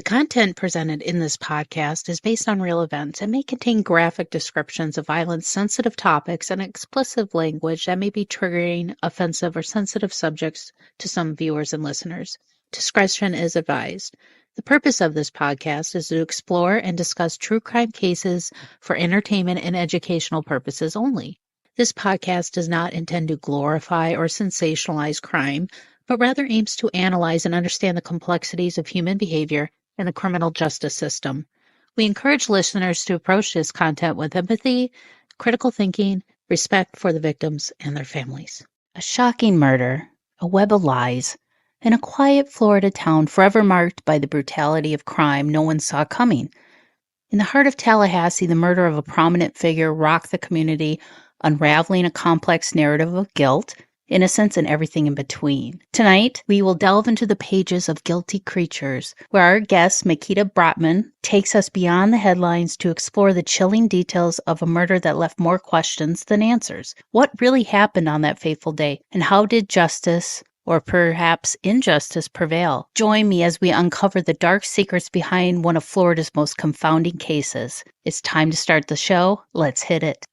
content presented in this podcast is based on real events and may contain graphic descriptions of violence, sensitive topics, and explicit language that may be triggering, offensive, or sensitive subjects to some viewers and listeners. Discretion is advised. The purpose of this podcast is to explore and discuss true crime cases for entertainment and educational purposes only. This podcast does not intend to glorify or sensationalize crime, but rather aims to analyze and understand the complexities of human behavior and the criminal justice system. We encourage listeners to approach this content with empathy, critical thinking, respect for the victims and their families. A shocking murder, a web of lies, and a quiet Florida town forever marked by the brutality of crime no one saw coming. In the heart of Tallahassee, the murder of a prominent figure rocked the community, unraveling a complex narrative of guilt, innocence, and everything in between. Tonight, we will delve into the pages of Guilty Creatures, where our guest, Mikita Brottman, takes us beyond the headlines to explore the chilling details of a murder that left more questions than answers. What really happened on that fateful day, and how did justice, or perhaps injustice, prevail? Join me as we uncover the dark secrets behind one of Florida's most confounding cases. It's time to start the show. Let's hit it.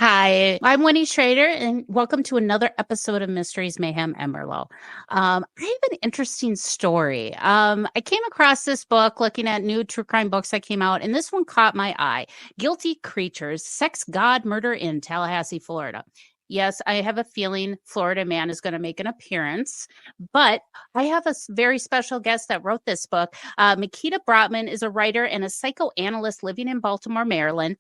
Hi, I'm Winnie Schrader, and welcome to another episode of Mysteries, Mayhem, and Merlot. I have an interesting story. I came across this book looking at new true crime books that came out, and this one caught my eye. Guilty Creatures, Sex, God, Murder in Tallahassee, Florida. Yes, I have a feeling Florida Man is going to make an appearance, but I have a very special guest that wrote this book. Mikita Brottman is a writer and a psychoanalyst living in Baltimore, Maryland.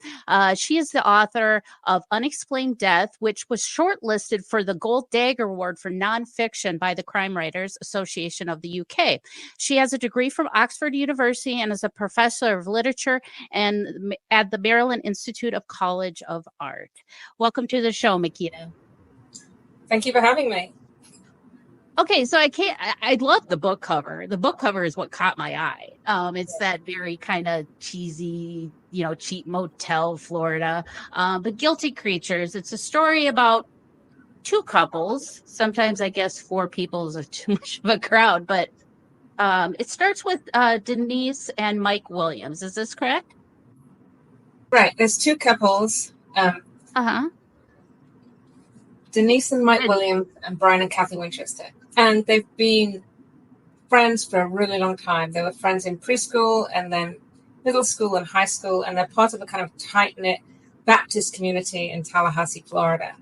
She is the author of Unexplained Death, which was shortlisted for the Gold Dagger Award for nonfiction by the Crime Writers Association of the UK. She has a degree from Oxford University and is a professor of literature and at the Maryland Institute of College of Art. Welcome to the show, Mikita. Thank you for having me. Okay, so I love the book cover. The book cover is what caught my eye. It's that very kind of cheesy, cheap motel Florida. But Guilty Creatures, it's a story about two couples. Sometimes I guess four people is too much of a crowd, but it starts with Denise and Mike Williams. Is this correct? Right, there's two couples. Denise and Mike Williams and Brian and Kathy Winchester. And they've been friends for a really long time. They were friends in preschool and then middle school and high school, and they're part of a kind of tight-knit Baptist community in Tallahassee, Florida.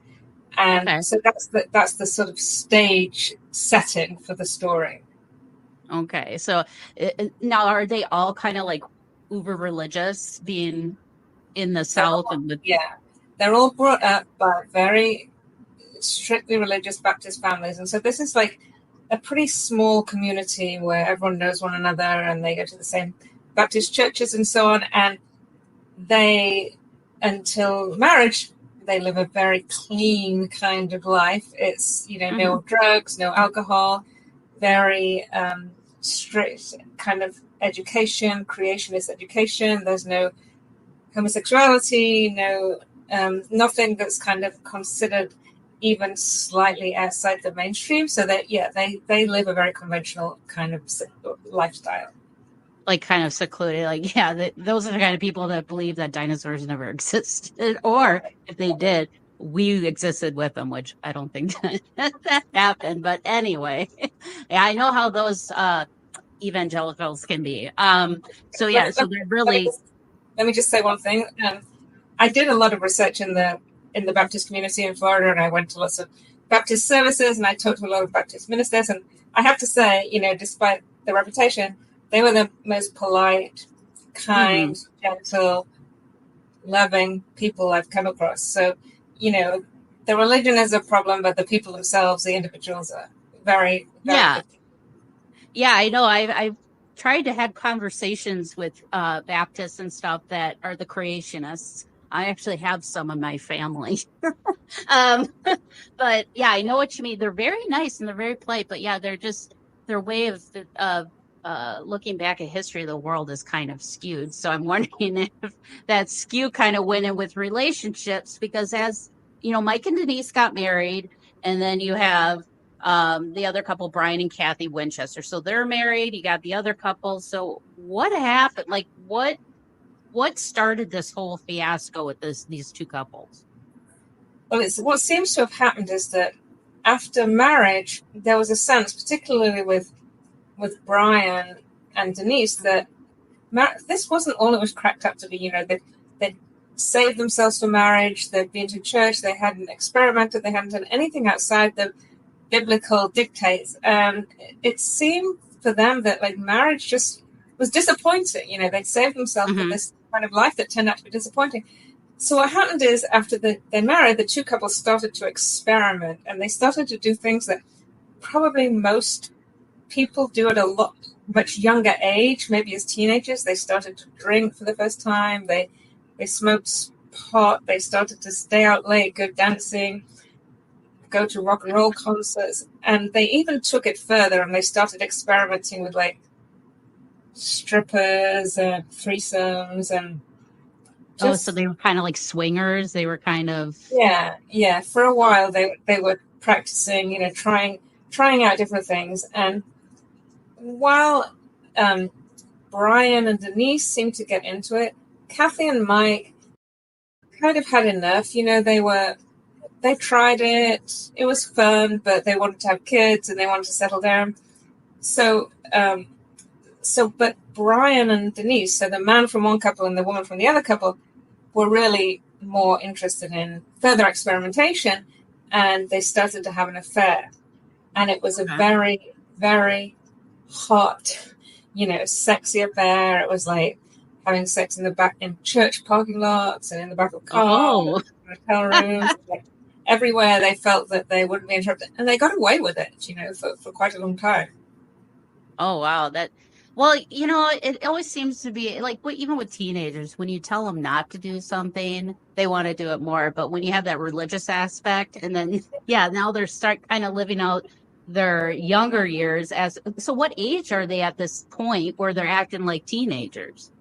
And so that's the sort of stage setting for the story. Okay, so now are they all kind of like uber religious, being in the South? Yeah, they're all brought up by very strictly religious Baptist families, and so this is like a pretty small community where everyone knows one another and they go to the same Baptist churches and so on, and they, until marriage, they live a very clean kind of life. It's no drugs, no alcohol, very strict kind of education, creationist education. There's no homosexuality, no nothing that's kind of considered even slightly outside the mainstream. So they live a very conventional kind of lifestyle. Like kind of secluded, those are the kind of people that believe that dinosaurs never existed, or if they did, we existed with them, which I don't think that happened. But anyway, I know how those evangelicals can be. So they're really. Let me just say one thing. I did a lot of research in the Baptist community in Florida, and I went to lots of Baptist services, and I talked to a lot of Baptist ministers, and I have to say, despite their reputation, they were the most polite, kind, gentle, loving people I've come across. So, the religion is a problem, but the people themselves, the individuals, are very, very good. Yeah, I know. I've tried to have conversations with Baptists and stuff that are the creationists. I actually have some in my family. But yeah, I know what you mean. They're very nice and they're very polite, but yeah, their way of looking back at history of the world is kind of skewed. So I'm wondering if that skew kind of went in with relationships, because as Mike and Denise got married, and then you have the other couple, Brian and Kathy Winchester. So they're married. You got the other couple. So what happened? Like what started this whole fiasco with these two couples? Well, what seems to have happened is that after marriage, there was a sense, particularly with Brian and Denise, that this wasn't all it was cracked up to be. They'd saved themselves for marriage. They'd been to church. They hadn't experimented. They hadn't done anything outside the biblical dictates. And it seemed for them that marriage just was disappointing. They'd saved themselves for this kind of life that turned out to be disappointing. So what happened is, after they married, the two couples started to experiment, and they started to do things that probably most people do at a much younger age. Maybe as teenagers, they started to drink for the first time. They smoked pot. They started to stay out late, go dancing, go to rock and roll concerts, and they even took it further, and they started experimenting with strippers and threesomes and so they were kind of like swingers. They were kind of yeah. For a while, they were practicing, trying out different things. And while Brian and Denise seemed to get into it, Kathy and Mike kind of had enough. They tried it. It was fun, but they wanted to have kids and they wanted to settle down. But Brian and Denise, so the man from one couple and the woman from the other couple, were really more interested in further experimentation, and they started to have an affair. And it was a very, very hot, sexy affair. It was like having sex in church parking lots and in the back of cars, hotel rooms, everywhere they felt that they wouldn't be interrupted. And they got away with it, for quite a long time. Oh, wow. Well, it always seems to be even with teenagers, when you tell them not to do something, they want to do it more. But when you have that religious aspect, and then, now they're start kind of living out their younger years so what age are they at this point where they're acting like teenagers?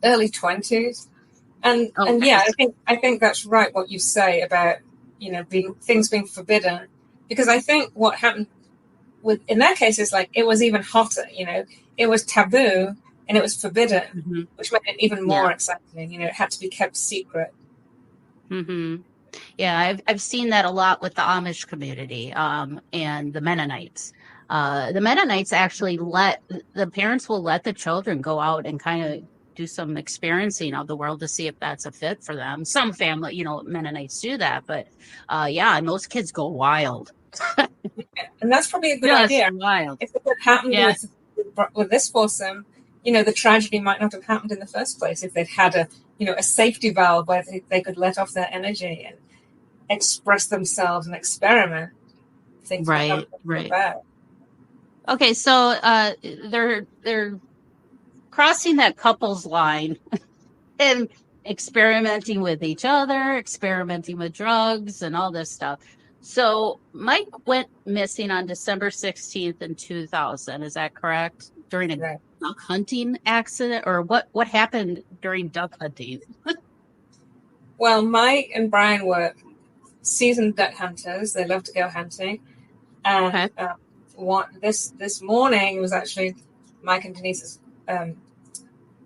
Early 20s. And I think that's right what you say about, things being forbidden, because I think what happened in their case is it was even hotter, it was taboo and it was forbidden, which made it even more exciting. It had to be kept secret. Yeah, I've seen that a lot with the Amish community and the Mennonites. The Mennonites actually the parents will let the children go out and kind of do some experiencing of the world to see if that's a fit for them. Some family, Mennonites do that, but and those kids go wild. And that's probably a good idea. Wild. If it had happened with this foursome, the tragedy might not have happened in the first place if they'd had a safety valve where they could let off their energy and express themselves and experiment. Things right. Bad. Okay, so they're crossing that couples line and experimenting with each other, experimenting with drugs and all this stuff. So Mike went missing on December 16th in 2000. Is that correct? During a duck hunting accident, or what happened during duck hunting? Well, Mike and Brian were seasoned duck hunters. They love to go hunting. And this morning was actually Mike and Denise's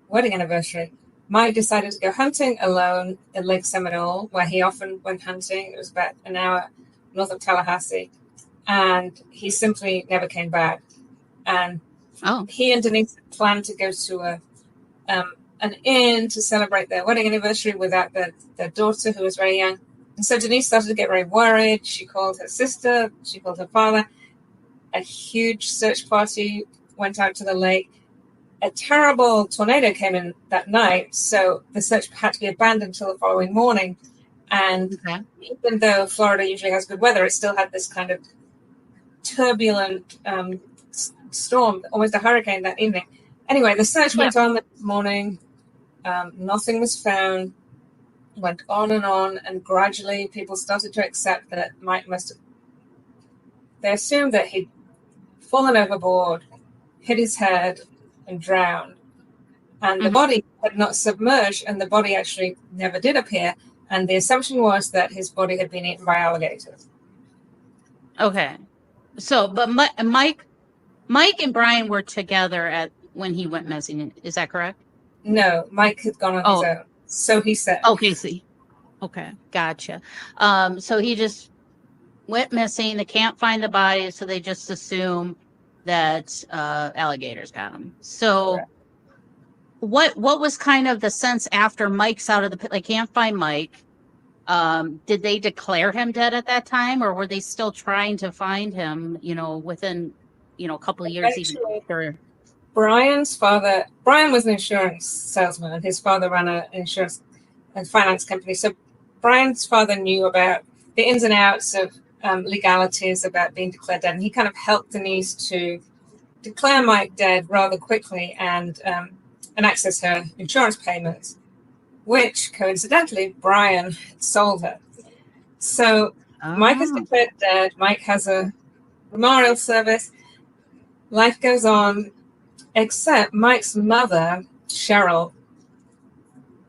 wedding anniversary. Mike decided to go hunting alone in Lake Seminole, where he often went hunting. It was about an hour north of Tallahassee, and he simply never came back. And he and Denise planned to go to an inn to celebrate their wedding anniversary without their daughter, who was very young. And so Denise started to get very worried. She called her sister. She called her father. A huge search party went out to the lake. A terrible tornado came in that night, so the search had to be abandoned until the following morning. And even though Florida usually has good weather, it still had this kind of turbulent storm, almost a hurricane that evening. Anyway, the search went on that morning. Nothing was found. Went on, and gradually people started to accept that Mike must have... They assumed that he'd fallen overboard, hit his head, and drowned. And the body had not submerged, and the body actually never did appear. And the assumption was that his body had been eaten by alligators. Okay. So, but Mike and Brian were together when he went missing. Is that correct? No, Mike had gone on his own. So he said. Okay, see. Okay, gotcha. So he just went missing. They can't find the body, so they just assume that alligators got him. So Correct. What was kind of the sense after Mike's out of the pit? They can't find Mike. Did they declare him dead at that time, or were they still trying to find him, within, a couple of years even after? Brian was an insurance salesman, and his father ran an insurance and finance company. So Brian's father knew about the ins and outs of legalities about being declared dead, and he kind of helped Denise to declare Mike dead rather quickly and access her insurance payments, which coincidentally Brian sold her. So Mike is declared dead. Mike has a memorial service. Life goes on, except Mike's mother, Cheryl,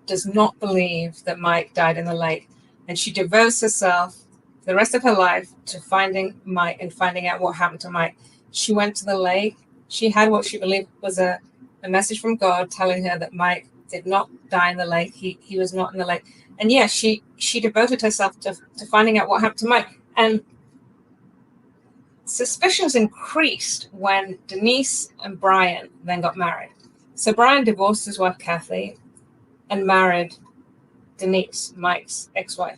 does not believe that Mike died in the lake, and she devotes herself the rest of her life to finding Mike and finding out what happened to Mike. She went to the lake. She had what she believed was a message from God telling her that Mike did not die in the lake. He was not in the lake. And she devoted herself to finding out what happened to Mike. And suspicions increased when Denise and Brian then got married. So Brian divorced his wife, Kathy, and married Denise, Mike's ex-wife.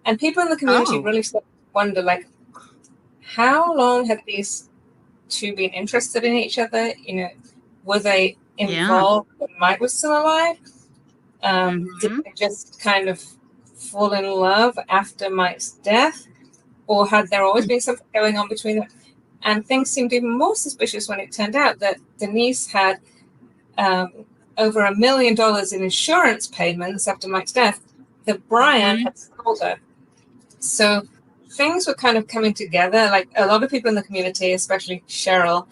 And people in the community really started to wonder, how long had these two been interested in each other? Were they involved when Mike was still alive? Did they just kind of fall in love after Mike's death? Or had there always been something going on between them? And things seemed even more suspicious when it turned out that Denise had over $1 million in insurance payments after Mike's death that Brian had sold her. So things were kind of coming together. Like a lot of people in the community, especially Cheryl,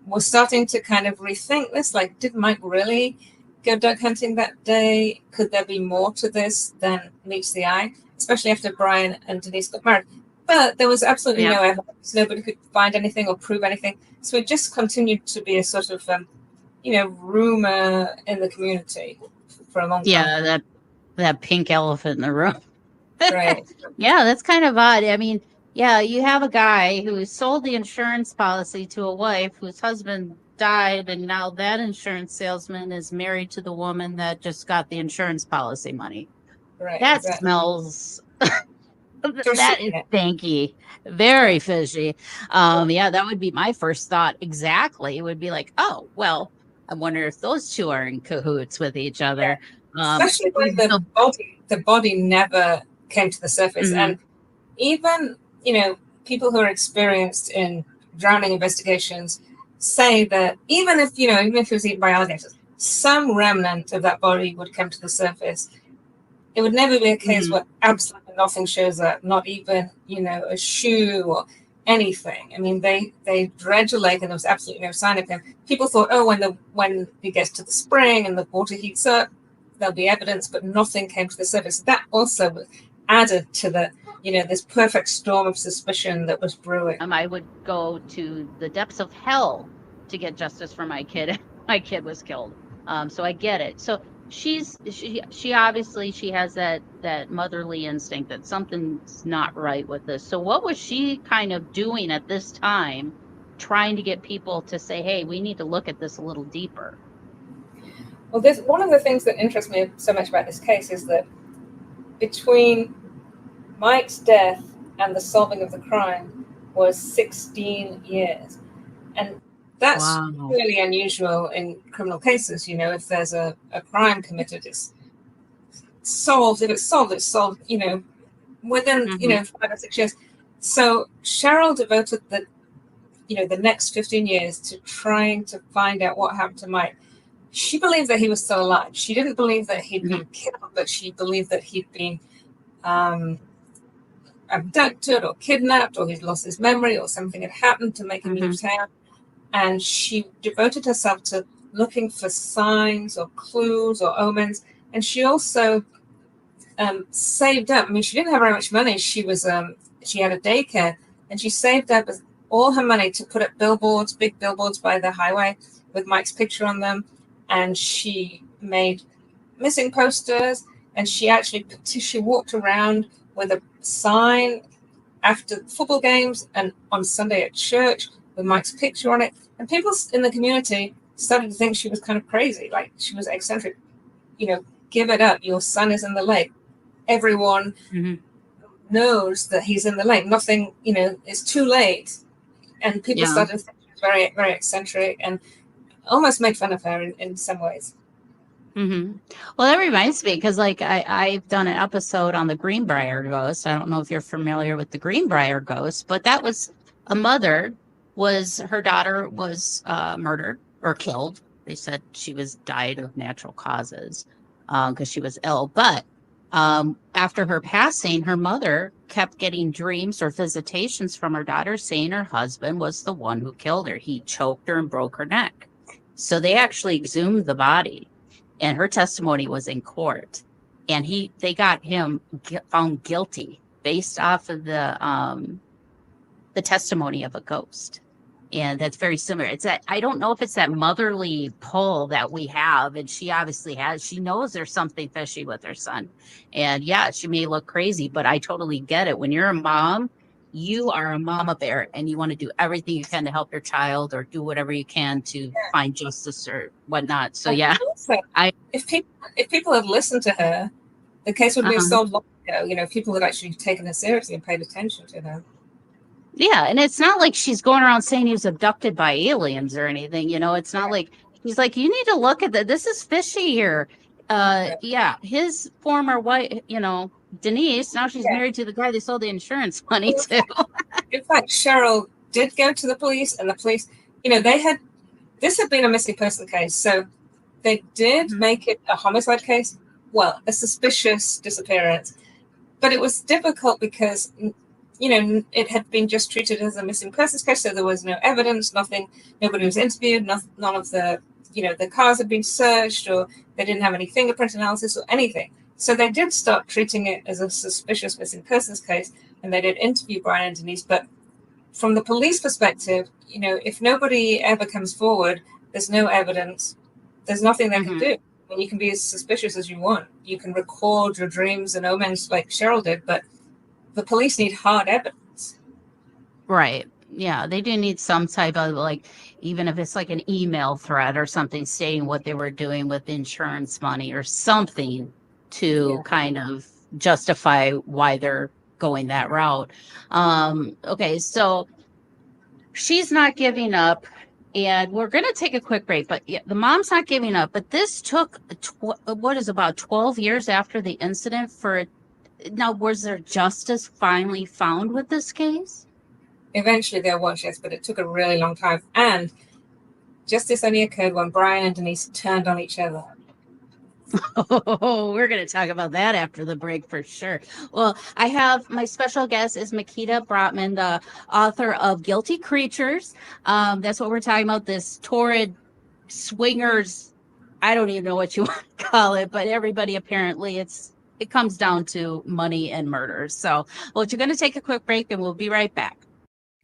were starting to kind of rethink this. Like, did Mike really go duck hunting that day? Could there be more to this than meets the eye? Especially after Brian and Denise got married. But there was absolutely no evidence. Nobody could find anything or prove anything. So it just continued to be a sort of, rumor in the community for a long time. Yeah, that pink elephant in the room. Right. Yeah, that's kind of odd. I mean, yeah, you have a guy who sold the insurance policy to a wife whose husband died, and now that insurance salesman is married to the woman that just got the insurance policy money. Right. That smells... That is stinky. Very fishy. Yeah, that would be my first thought. Exactly. It would be like, oh, well, I wonder if those two are in cahoots with each other. Especially when the body never came to the surface. And even, people who are experienced in drowning investigations say that even if it was eaten by alligators, some remnant of that body would come to the surface. It would never be a case where absolutely nothing shows up, not even, a shoe or anything. I mean, they dredged a lake and there was absolutely no sign of him. People thought, when he gets to the spring and the water heats up, there'll be evidence, but nothing came to the surface. That also added to the, this perfect storm of suspicion that was brewing. I would go to the depths of hell to get justice for my kid. My kid was killed. So I get it. So she obviously has that motherly instinct that something's not right with this. So what was she kind of doing at this time, trying to get people to say, hey, we need to look at this a little deeper? Well, one of the things that interests me so much about this case is that between Mike's death and the solving of the crime was 16 years. And that's really unusual in criminal cases. You know, if there's a crime committed, it's solved. If it's solved, you know, within, you know, 5 or 6 years. So Cheryl devoted the next 15 years to trying to find out what happened to Mike. She believed that he was still alive. She didn't believe that he'd been killed, but she believed that he'd been abducted or kidnapped, or he'd lost his memory, or something had happened to make him leave town. And she devoted herself to looking for signs or clues or omens. And she also saved up. I mean, she didn't have very much money. She had a daycare, and she saved up all her money to put up billboards, big billboards by the highway with Mike's picture on them. And she made missing posters, and she walked around with a sign after football games and on Sunday at church with Mike's picture on it. And people in the community started to think she was kind of crazy, like she was eccentric. You know, give it up. Your son is in the lake. Everyone knows that he's in the lake. Nothing, you know, it's too late. And people started to think she was very, very eccentric and almost made fun of her in some ways. Well, that reminds me, because like I've done an episode on the Greenbrier ghost. I don't know if you're familiar with the Greenbrier ghost, but that was a mother. Her daughter was murdered or killed. They said she died of natural causes because she was ill. But after her passing, her mother kept getting dreams or visitations from her daughter saying her husband was the one who killed her. He choked her and broke her neck. So they actually exhumed the body, and her testimony was in court. And they got him found guilty based off of the testimony of a ghost. And that's very similar. I don't know if it's that motherly pull that we have, and she obviously has. She knows there's something fishy with her son. And yeah, she may look crazy, but I totally get it. When you're a mom, you are a mama bear, and you want to do everything you can to help your child or do whatever you can to find justice or whatnot. So yeah, if people had listened to her, the case would have been solved long ago. You know, if people had actually taken her seriously and paid attention to her. Yeah, and it's not like she's going around saying he was abducted by aliens or anything. You know, it's not like he's like, you need to look at that. This is fishy here. Yeah, his former wife, you know, Denise, now she's married to the guy they sold the insurance money to. In fact, Cheryl did go to the police, and the police, you know, this had been a missing person case. So they did make it a homicide case. Well, a suspicious disappearance. But it was difficult because, you know, it had been just treated as a missing persons case, so there was no evidence, nothing, nobody was interviewed, none of the, you know, the cars had been searched, or they didn't have any fingerprint analysis or anything. So they did start treating it as a suspicious missing persons case, and they did interview Brian and Denise. But from the police perspective, you know, if nobody ever comes forward, there's no evidence, there's nothing they can do. I mean, you can be as suspicious as you want. You can record your dreams and omens like Cheryl did, but the police need hard evidence. Right. Yeah, they do need some type of, like, even if it's like an email thread or something stating what they were doing with insurance money or something to kind of justify why they're going that route. Okay, so she's not giving up, and we're going to take a quick break, but the mom's not giving up. But this took, about 12 years after the incident for Now, was there justice finally found with this case? Eventually there was, yes, but it took a really long time. And justice only occurred when Brian and Denise turned on each other. Oh, we're going to talk about that after the break for sure. Well, I have my special guest is Mikita Brottman, the author of Guilty Creatures. That's what we're talking about, this torrid swingers. I don't even know what you want to call it, but everybody apparently it comes down to money and murder. So, well, you're going to take a quick break, and we'll be right back.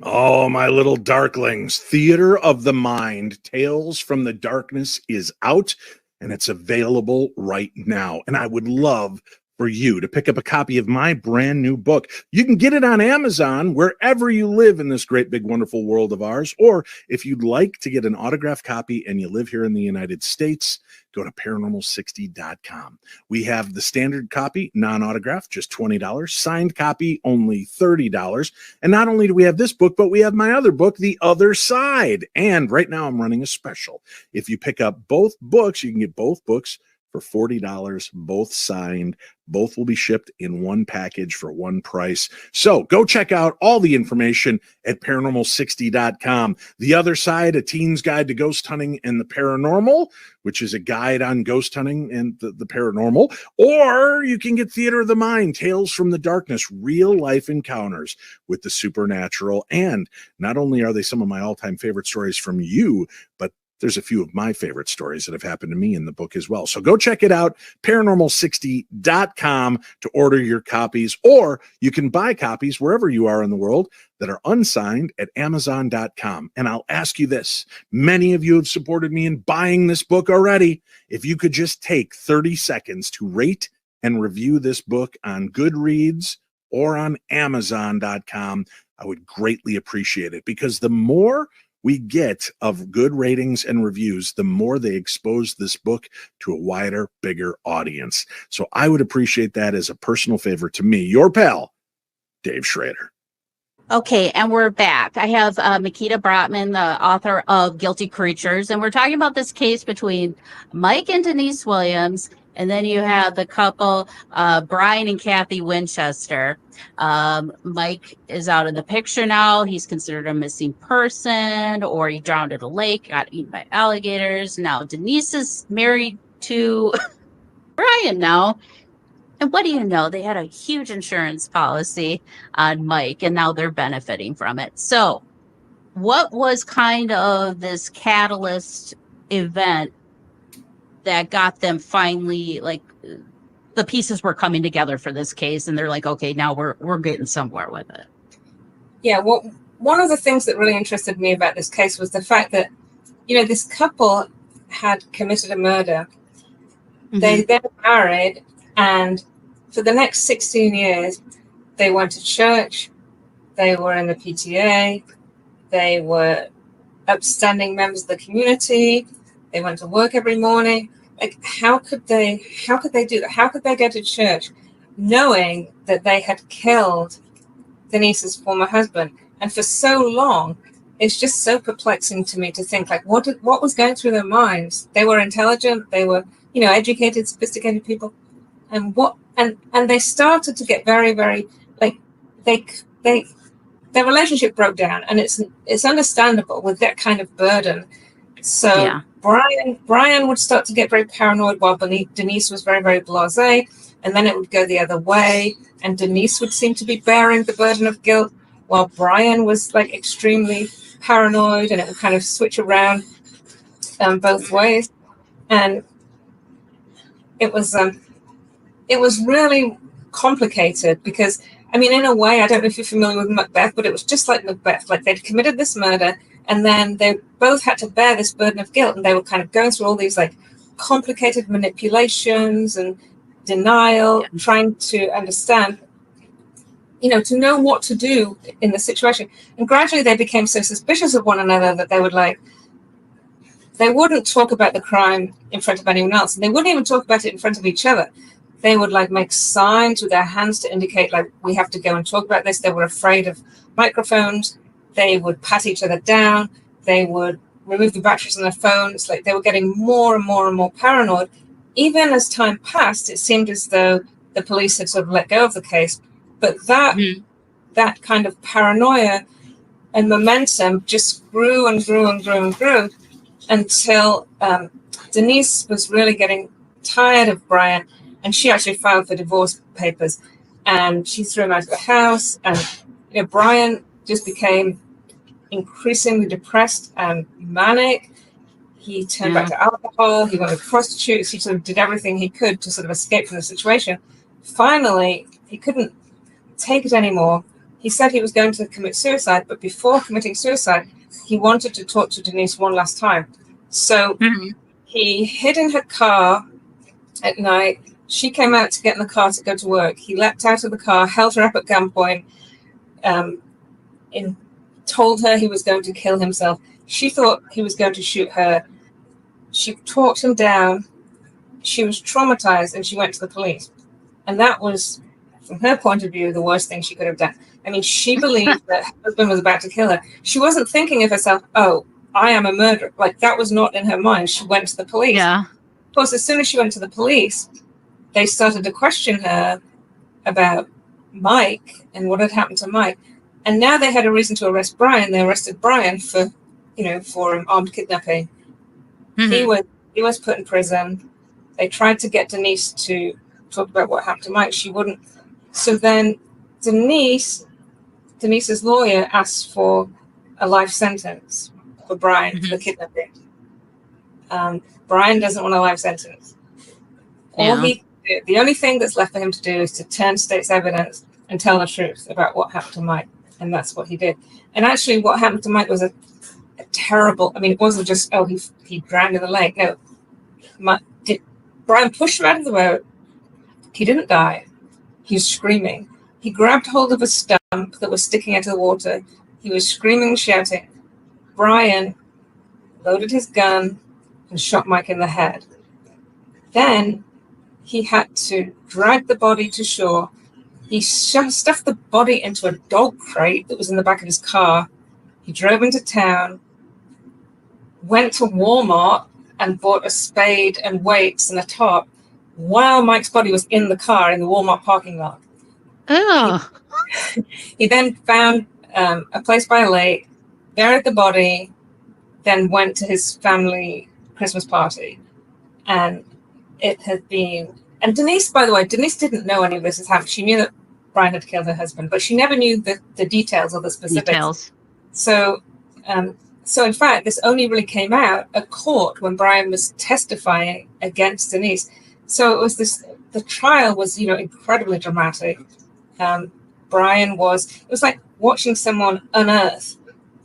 Oh, my little darklings. Theater of the Mind, Tales from the Darkness is out, and it's available right now. And I would love for you to pick up a copy of my brand new book. You can get it on Amazon wherever you live in this great, big, wonderful world of ours. Or if you'd like to get an autographed copy and you live here in the United States, go to paranormal60.com. We have the standard copy, non-autographed, just $20. Signed copy, only $30. And not only do we have this book, but we have my other book, The Other Side. And right now I'm running a special. If you pick up both books, you can get both books for $40, both signed. Both will be shipped in one package for one price. So go check out all the information at paranormal60.com. The Other Side, a teen's guide to ghost hunting and the paranormal, which is a guide on ghost hunting and the paranormal. Or you can get Theater of the Mind, Tales from the Darkness, real life encounters with the supernatural. And not only are they some of my all-time favorite stories from you, but there's a few of my favorite stories that have happened to me in the book as well. So go check it out, paranormal60.com, to order your copies, or you can buy copies wherever you are in the world that are unsigned at amazon.com. And I'll ask you this. Many of you have supported me in buying this book already. If you could just take 30 seconds to rate and review this book on Goodreads or on amazon.com, I would greatly appreciate it, because the more we get of good ratings and reviews, the more they expose this book to a wider, bigger audience. So I would appreciate that as a personal favor to me, your pal, Dave Schrader. Okay, and we're back. I have Mikita Brottman, the author of Guilty Creatures, and we're talking about this case between Mike and Denise Williams, and then you have the couple, Brian and Kathy Winchester. Mike is out of the picture now. He's considered a missing person, or he drowned in a lake, got eaten by alligators. Now Denise is married to Brian now. And what do you know? They had a huge insurance policy on Mike, and now they're benefiting from it. So what was kind of this catalyst event that got them finally, like, the pieces were coming together for this case, and they're like, okay, now we're getting somewhere with it? Yeah, well, one of the things that really interested me about this case was the fact that, this couple had committed a murder. Mm-hmm. They then married, and for the next 16 years, they went to church, they were in the PTA, they were upstanding members of the community, they went to work every morning. Like, how could they do that? How could they go to church knowing that they had killed Denise's former husband? And for so long, it's just so perplexing to me to think, like, what was going through their minds? They were intelligent, they were, educated, sophisticated people. And they started to get very, very, like, their relationship broke down, and it's understandable with that kind of burden. So yeah. Brian would start to get very paranoid, while Denise was very, very blasé, and then it would go the other way, and Denise would seem to be bearing the burden of guilt, while Brian was, like, extremely paranoid, and it would kind of switch around both ways. And it was really complicated because, in a way, I don't know if you're familiar with Macbeth, but it was just like Macbeth. Like, they'd committed this murder, and then they both had to bear this burden of guilt, and they were kind of going through all these, like, complicated manipulations and denial, trying to understand, to know what to do in the situation. And gradually they became so suspicious of one another that they wouldn't talk about the crime in front of anyone else, and they wouldn't even talk about it in front of each other. They would, like, make signs with their hands to indicate, like, we have to go and talk about this. They were afraid of microphones. They would pat each other down. They would remove the batteries on their phones. Like, they were getting more and more and more paranoid. Even as time passed, it seemed as though the police had sort of let go of the case. But that kind of paranoia and momentum just grew and grew and grew and grew until Denise was really getting tired of Brian, and she actually filed for divorce papers, and she threw him out of the house. And Brian just became increasingly depressed and manic. He turned back to alcohol. He went with prostitutes. He sort of did everything he could to sort of escape from the situation. Finally, he couldn't take it anymore. He said he was going to commit suicide, but before committing suicide, he wanted to talk to Denise one last time. So he hid in her car at night. She came out to get in the car to go to work. He leapt out of the car, held her up at gunpoint, told her he was going to kill himself. She thought he was going to shoot her. She talked him down. She was traumatized, and she went to the police. And that was, from her point of view, the worst thing she could have done. I mean, she believed that her husband was about to kill her. She wasn't thinking of herself, oh, I am a murderer. Like, that was not in her mind. She went to the police. Yeah. Of course, as soon as she went to the police, they started to question her about Mike and what had happened to Mike. And now they had a reason to arrest Brian. They arrested Brian for armed kidnapping. Mm-hmm. He was put in prison. They tried to get Denise to talk about what happened to Mike. She wouldn't. So then Denise's lawyer asked for a life sentence for Brian for the kidnapping. Brian doesn't want a life sentence. The only thing that's left for him to do is to turn state's evidence and tell the truth about what happened to Mike. And that's what he did. And actually what happened to Mike was a terrible, I mean, it wasn't just, he drowned in the lake. No, Brian pushed him out of the boat. He didn't die. He was screaming. He grabbed hold of a stump that was sticking out of the water. He was screaming and shouting. Brian loaded his gun and shot Mike in the head. Then he had to drag the body to shore. He stuffed the body into a dog crate that was in the back of his car. He drove into town, went to Walmart and bought a spade and weights and a tarp while Mike's body was in the car in the Walmart parking lot. Oh. He then found a place by a lake, buried the body, then went to his family Christmas party. And it had been... And Denise, by the way, Denise didn't know any of this had happened. She knew that Brian had killed her husband, but she never knew the details or the specifics. Details. So in fact, this only really came out at court when Brian was testifying against Denise. So it was the trial was, incredibly dramatic. It was like watching someone unearth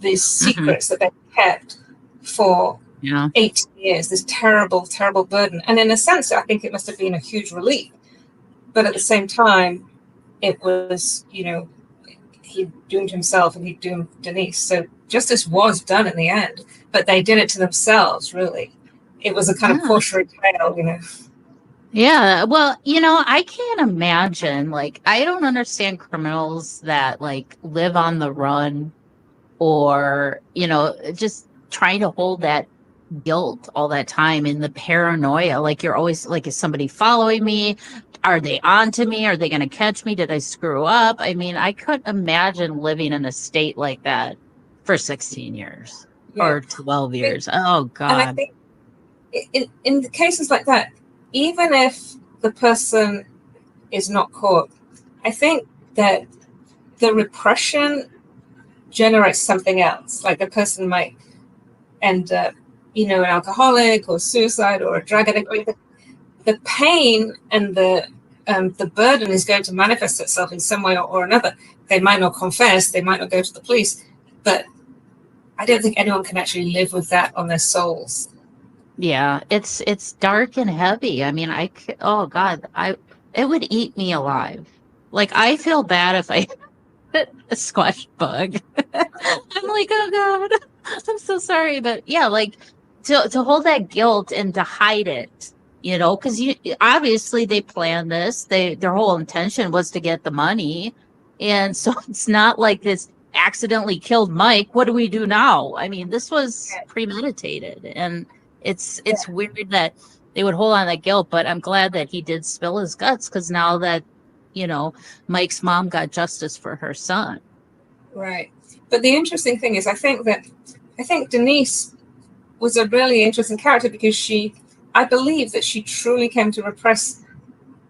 these secrets that they kept for 18 years, this terrible, terrible burden. And in a sense, I think it must have been a huge relief. But at the same time, it was, he doomed himself and he doomed Denise. So justice was done in the end, but they did it to themselves, really. It was a kind of cautionary tale, Yeah, well, I can't imagine, I don't understand criminals that, live on the run or, just trying to hold that guilt all that time in the paranoia. You're always, is somebody following me? Are they on to me? Are they going to catch me? Did I screw up? I mean, I couldn't imagine living in a state like that for 16 years or 12 years. Oh, God. And I think in the cases like that, even if the person is not caught, I think that the repression generates something else. Like the person might end up, an alcoholic or suicide or a drug addict. I mean, the pain and the burden is going to manifest itself in some way or another. They might not confess, they might not go to the police, but I don't think anyone can actually live with that on their souls. Yeah, it's dark and heavy. I mean, oh God, it would eat me alive. I feel bad if I hit a squash bug. I'm like, oh God, I'm so sorry. But yeah, to hold that guilt and to hide it, because obviously they planned this. Their whole intention was to get the money. And so it's not like this accidentally killed Mike. What do we do now? I mean, this was premeditated, and it's weird that they would hold on that guilt, but I'm glad that he did spill his guts, because now that, Mike's mom got justice for her son. Right. But the interesting thing is, I think Denise was a really interesting character because I believe that she truly came to repress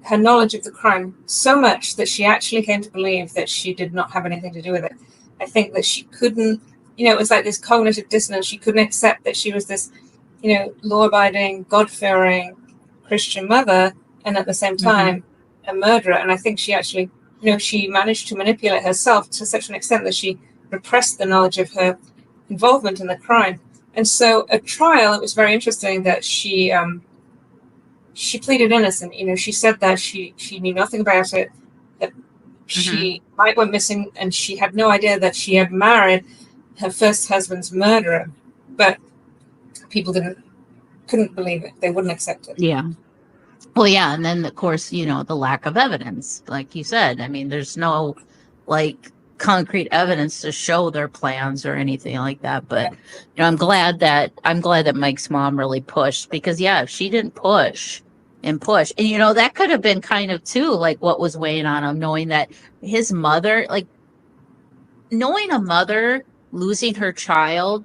her knowledge of the crime so much that she actually came to believe that she did not have anything to do with it. I think that she couldn't, it was like this cognitive dissonance. She couldn't accept that she was this, law-abiding, God-fearing Christian mother, and at the same time, a murderer. And I think she actually, she managed to manipulate herself to such an extent that she repressed the knowledge of her involvement in the crime. And so at trial, it was very interesting that she she pleaded innocent. You know, she said that she knew nothing about it, that she Mike went missing, and she had no idea that she had married her first husband's murderer. But people couldn't believe it. They wouldn't accept it. Yeah. Well, yeah. And then, of course, you know, the lack of evidence, like you said. I mean, there's no like concrete evidence to show their plans or anything like that. But, you know, I'm glad that Mike's mom really pushed, because, yeah, if she didn't push, and, you know, that could have been kind of too like what was weighing on him, knowing that his mother, like knowing a mother losing her child,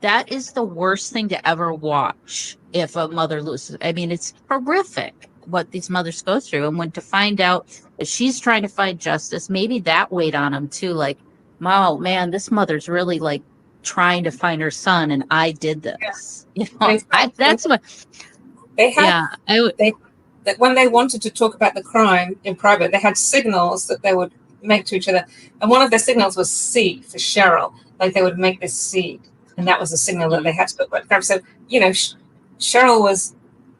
that is the worst thing to ever watch. If a mother loses, I mean, it's horrific what these mothers go through. And when to find out that she's trying to find justice, maybe that weighed on him too. Like, wow, man, this mother's really like trying to find her son, and I did this. Yeah. You know, that's what they had. Yeah, that when they wanted to talk about the crime in private, they had signals that they would make to each other, and one of their signals was C for Cheryl. Like they would make this C, and that was the signal that they had to put back. So, you know, Cheryl was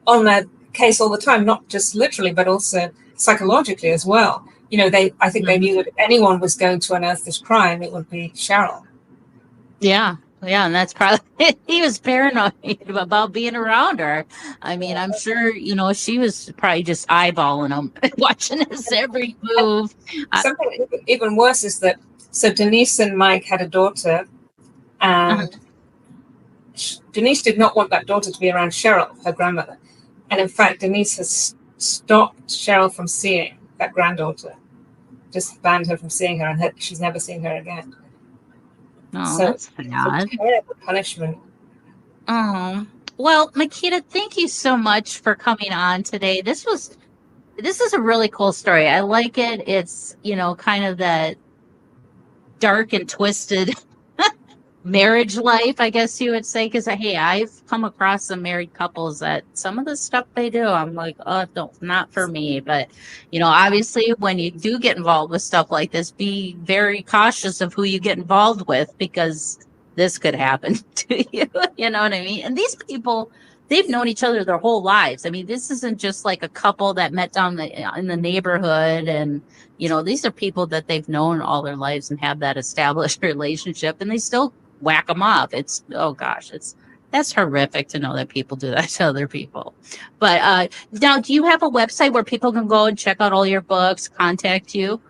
on their case all the time, not just literally, but also psychologically as well. You know, I think they knew that if anyone was going to unearth this crime, it would be Cheryl. Yeah. Yeah, and that's probably, he was paranoid about being around her. I mean, I'm sure, you know, she was probably just eyeballing him, watching his every move. Something even worse is that, so Denise and Mike had a daughter, and Denise did not want that daughter to be around Cheryl, her grandmother. And in fact, Denise has stopped Cheryl from seeing that granddaughter, just banned her from seeing her, and she's never seen her again. Oh, so that's bad. It's a terrible punishment. Oh, well, Mikita, thank you so much for coming on today. This is a really cool story. I like it. It's, you know, kind of that dark and twisted marriage life, I guess you would say, because hey, I've come across some married couples that some of the stuff they do, I'm like, oh, no, not for me. But, you know, obviously when you do get involved with stuff like this, be very cautious of who you get involved with, because this could happen to you. You know what I mean? And these people, they've known each other their whole lives. I mean, this isn't just like a couple that met down in the neighborhood, and you know, these are people that they've known all their lives and have that established relationship, and they still whack them off. It's, oh gosh, that's horrific to know that people do that to other people. But now, do you have a website where people can go and check out all your books, contact you?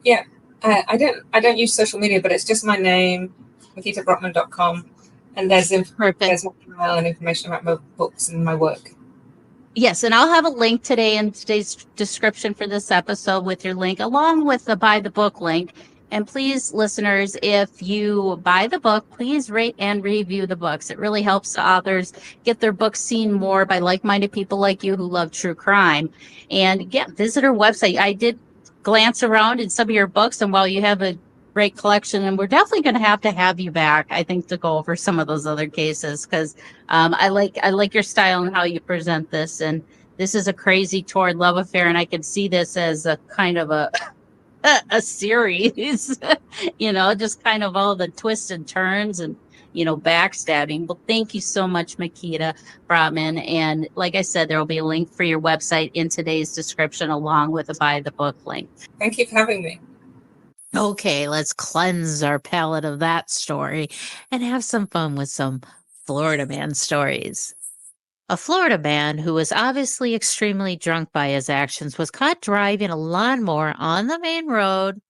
Yeah, I don't use social media, but it's just my name, MikitaBrottman.com, and there's my email and information about my books and my work. Yes, and I'll have a link today in today's description for this episode with your link, along with the buy the book link. And please, listeners, if you buy the book, please rate and review the books. It really helps the authors get their books seen more by like-minded people like you who love true crime. And yeah, visit our website. I did glance around in some of your books, and while you have a great collection, and we're definitely going to have you back, I think, to go over some of those other cases, because I like your style and how you present this. And this is a crazy, torrid love affair, and I can see this as a kind of a series, you know, just kind of all the twists and turns and, you know, backstabbing. Well, thank you so much, Mikita Brottman. And like I said, there will be a link for your website in today's description, along with a buy the book link. Thank you for having me. Okay, let's cleanse our palate of that story and have some fun with some Florida man stories. A Florida man who was obviously extremely drunk by his actions was caught driving a lawnmower on the main road.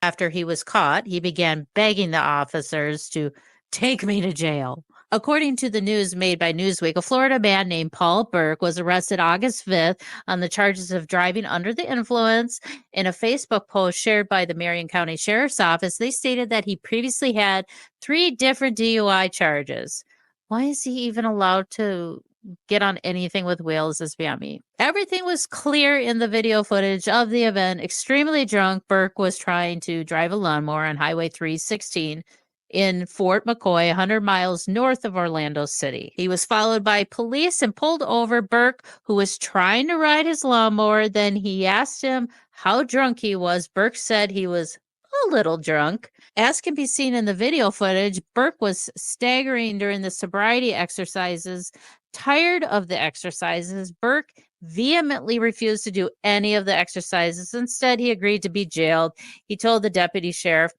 After he was caught, he began begging the officers to take me to jail. According to the news made by Newsweek, a Florida man named Paul Burke was arrested August 5th on the charges of driving under the influence. In a Facebook post shared by the Marion County Sheriff's Office, they stated that he previously had 3 different DUI charges. Why is he even allowed to get on anything with whales is beyond me. Everything was clear in the video footage of the event. Extremely drunk, Burke was trying to drive a lawnmower on Highway 316 in Fort McCoy, 100 miles north of Orlando City. He was followed by police and pulled over Burke, who was trying to ride his lawnmower. Then he asked him how drunk he was. Burke said he was a little drunk. As can be seen in the video footage, Burke was staggering during the sobriety exercises. Tired of the exercises, Burke vehemently refused to do any of the exercises. Instead, he agreed to be jailed. He told the deputy sheriff,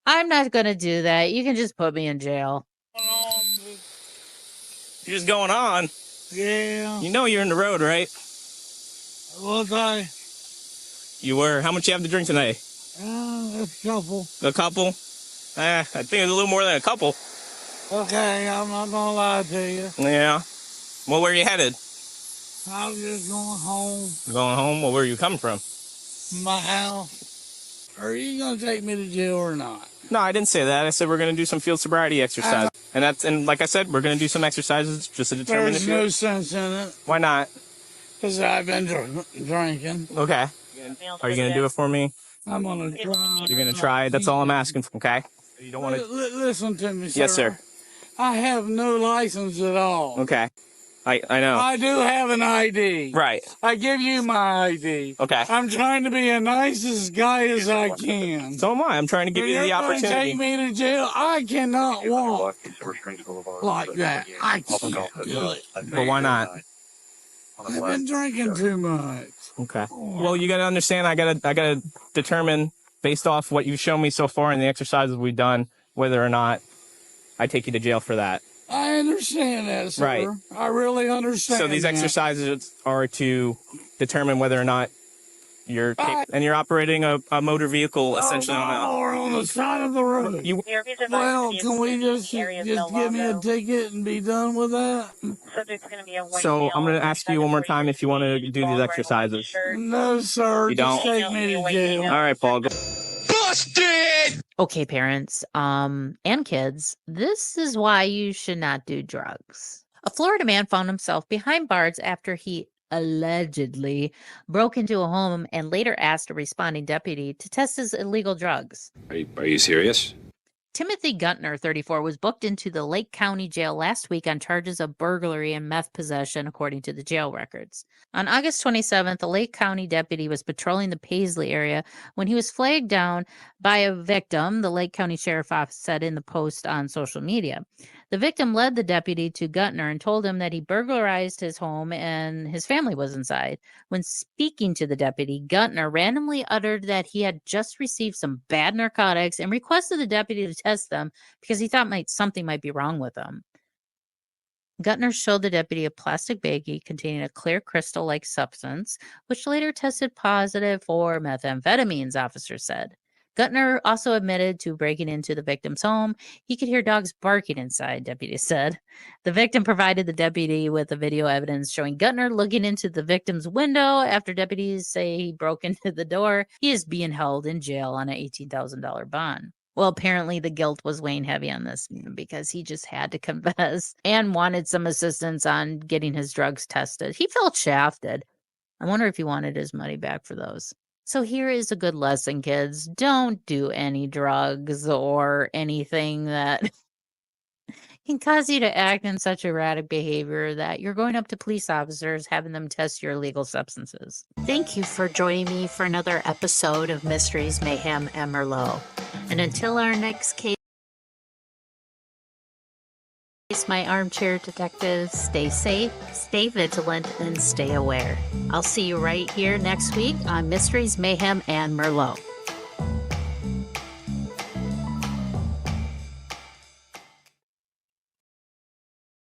"I'm not going to do that. You can just put me in jail." You're just going on? Yeah. You know you're in the road, right? Was I? You were. How much you have to drink today? A couple. A couple? I think it's a little more than a couple. Okay, I'm not gonna lie to you. Yeah. Well, where are you headed? I'm just going home. Going home? Well, where are you coming from? My house. Are you gonna take me to jail or not? No, I didn't say that. I said we're going to do some field sobriety exercise. And like I said, we're going to do some exercises just to determine There's no sense in it. Why not? Because I've been drinking. Okay. Are you going to do it for me? I'm gonna try. You're going to try? That's all I'm asking for, okay? You don't want to... Listen to me, sir. Yes, sir. I have no license at all. Okay. I know. I do have an ID. Right. I give you my ID. Okay. I'm trying to be the nicest guy as I can. So am I. I'm trying to give you the opportunity. Take me to jail. I cannot walk like that. I can't do it. But why not? I've been drinking too much. Okay. Well, you got to understand, I gotta determine, based off what you've shown me so far in the exercises we've done, whether or not I take you to jail for that. I understand that, sir. Right. I really understand. So these exercises are to determine whether or not you're and you're operating a motor vehicle essentially on the side of the road. Well, can we just give me a ticket and be done with that? So I'm going to ask you one more time if you want to do these exercises. No, sir. You just don't? take me to jail. All right, Paul. Go. Busted! Okay, parents, and kids, this is why you should not do drugs. A Florida man found himself behind bars after he allegedly broke into a home and later asked a responding deputy to test his illegal drugs. Are you serious? Timothy Guntner, 34, was booked into the Lake County Jail last week on charges of burglary and meth possession, according to the jail records. On August 27th, the Lake County deputy was patrolling the Paisley area when he was flagged down by a victim, the Lake County Sheriff's Office said in the post on social media. The victim led the deputy to Guntner and told him that he burglarized his home and his family was inside. When speaking to the deputy, Guntner randomly uttered that he had just received some bad narcotics and requested the deputy to test them because he thought something might be wrong with them. Guntner showed the deputy a plastic baggie containing a clear crystal-like substance, which later tested positive for methamphetamines, officers said. Guntner also admitted to breaking into the victim's home. He could hear dogs barking inside, deputies said. The victim provided the deputy with the video evidence showing Guntner looking into the victim's window. After deputies say he broke into the door, he is being held in jail on an $18,000 bond. Well, apparently the guilt was weighing heavy on this man because he just had to confess and wanted some assistance on getting his drugs tested. He felt shafted. I wonder if he wanted his money back for those. So here is a good lesson, kids. Don't do any drugs or anything that can cause you to act in such erratic behavior that you're going up to police officers, having them test your illegal substances. Thank you for joining me for another episode of Mysteries, Mayhem, and Merlot. And until our next case, my armchair detectives, stay safe, stay vigilant, and stay aware. I'll see you right here next week on Mysteries, Mayhem, and Merlot.